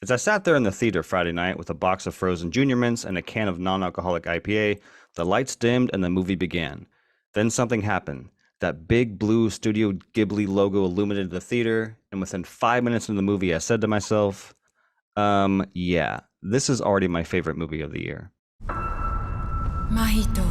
As I sat there in the theater Friday night with a box of frozen Junior Mints and a can of non alcoholic IPA, the lights dimmed and the movie began. Then something happened. That big blue Studio Ghibli logo illuminated the theater, and within 5 minutes of the movie, I said to myself, yeah, this is already my favorite movie of the year. Mahito.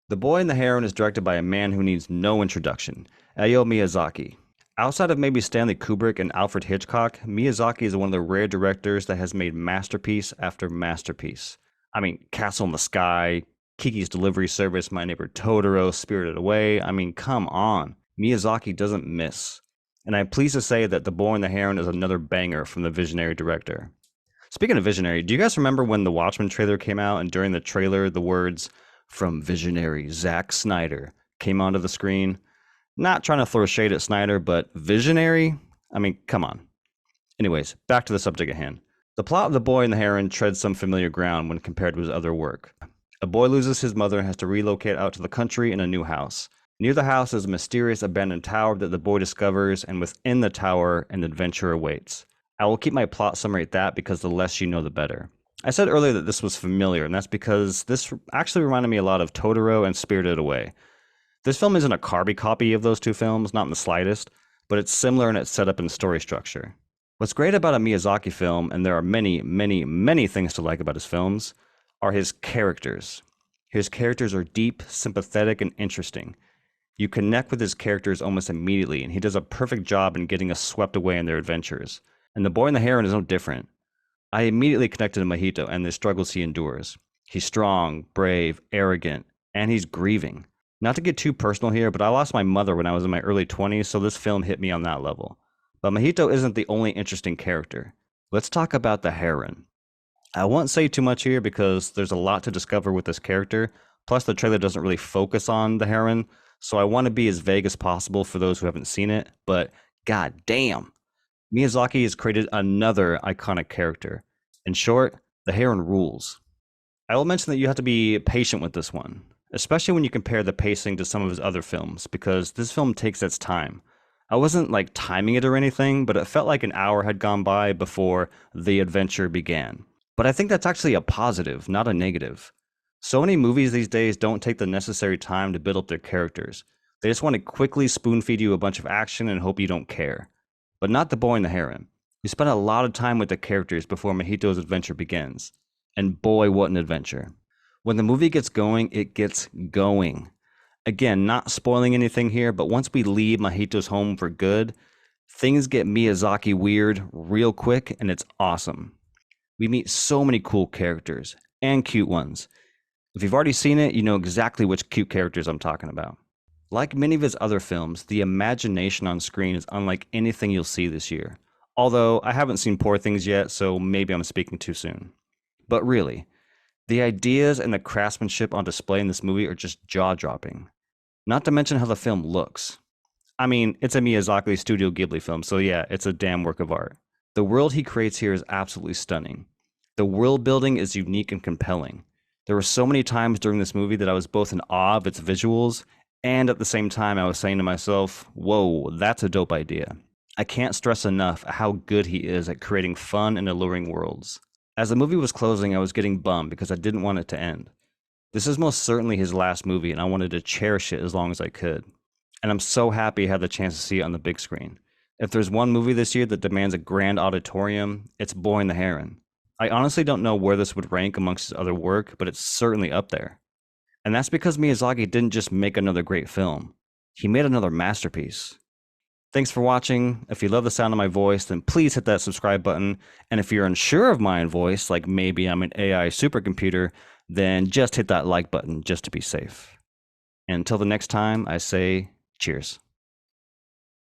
The Boy and the Heron is directed by a man who needs no introduction, Hayao Miyazaki. Outside of maybe Stanley Kubrick and Alfred Hitchcock, Miyazaki is one of the rare directors that has made masterpiece after masterpiece. I mean, Castle in the Sky, Kiki's Delivery Service, My Neighbor Totoro, Spirited Away. I mean, come on. Miyazaki doesn't miss. And I'm pleased to say that The Boy and the Heron is another banger from the visionary director. Speaking of visionary, do you guys remember when the Watchmen trailer came out and during the trailer the words "from visionary Zack Snyder" came onto the screen? Not trying to throw shade at Snyder, but visionary? I mean, come on. Anyways, back to the subject at hand. The plot of The Boy and the Heron treads some familiar ground when compared to his other work. A boy loses his mother and has to relocate out to the country in a new house. Near the house is a mysterious abandoned tower that the boy discovers, and within the tower, an adventure awaits. I will keep my plot summary at that because the less you know, the better. I said earlier that this was familiar, and that's because this actually reminded me a lot of Totoro and Spirited Away. This film isn't a carbon copy of those two films, not in the slightest, but it's similar in its setup and story structure. What's great about a Miyazaki film, and there are many, many, many things to like about his films, are his characters. His characters are deep, sympathetic, and interesting. You connect with his characters almost immediately, and he does a perfect job in getting us swept away in their adventures. And The Boy and the Heron is no different. I immediately connected to Mahito and the struggles he endures. He's strong, brave, arrogant, and he's grieving. Not to get too personal here, but I lost my mother when I was in my early 20s, so this film hit me on that level. But Mahito isn't the only interesting character. Let's talk about the Heron. I won't say too much here because there's a lot to discover with this character, plus the trailer doesn't really focus on the Heron, so I want to be as vague as possible for those who haven't seen it, but god damn. Miyazaki has created another iconic character. In short, the Heron rules. I will mention that you have to be patient with this one, especially when you compare the pacing to some of his other films, because this film takes its time. I wasn't like timing it or anything, but it felt like an hour had gone by before the adventure began. But I think that's actually a positive, not a negative. So many movies these days don't take the necessary time to build up their characters. They just want to quickly spoon feed you a bunch of action and hope you don't care. But not The Boy and the Heron. You spend a lot of time with the characters before Mahito's adventure begins. And boy, what an adventure. When the movie gets going, it gets going. Again, not spoiling anything here, but once we leave Mahito's home for good, things get Miyazaki weird real quick, and it's awesome. We meet so many cool characters, and cute ones. If you've already seen it, you know exactly which cute characters I'm talking about. Like many of his other films, the imagination on screen is unlike anything you'll see this year. Although I haven't seen Poor Things yet, so maybe I'm speaking too soon. But really, the ideas and the craftsmanship on display in this movie are just jaw-dropping. Not to mention how the film looks. I mean, it's a Miyazaki Studio Ghibli film, so yeah, it's a damn work of art. The world he creates here is absolutely stunning. The world building is unique and compelling. There were so many times during this movie that I was both in awe of its visuals, and at the same time I was saying to myself, whoa, that's a dope idea. I can't stress enough how good he is at creating fun and alluring worlds. As the movie was closing, I was getting bummed because I didn't want it to end. This is most certainly his last movie, and I wanted to cherish it as long as I could. And I'm so happy I had the chance to see it on the big screen. If there's one movie this year that demands a grand auditorium, it's Boy and the Heron. I honestly don't know where this would rank amongst his other work, but it's certainly up there. And that's because Miyazaki didn't just make another great film. He made another masterpiece. Thanks for watching. If you love the sound of my voice, then please hit that subscribe button. And if you're unsure of my own voice, like maybe I'm an AI supercomputer, then just hit that like button just to be safe. And until the next time, I say cheers.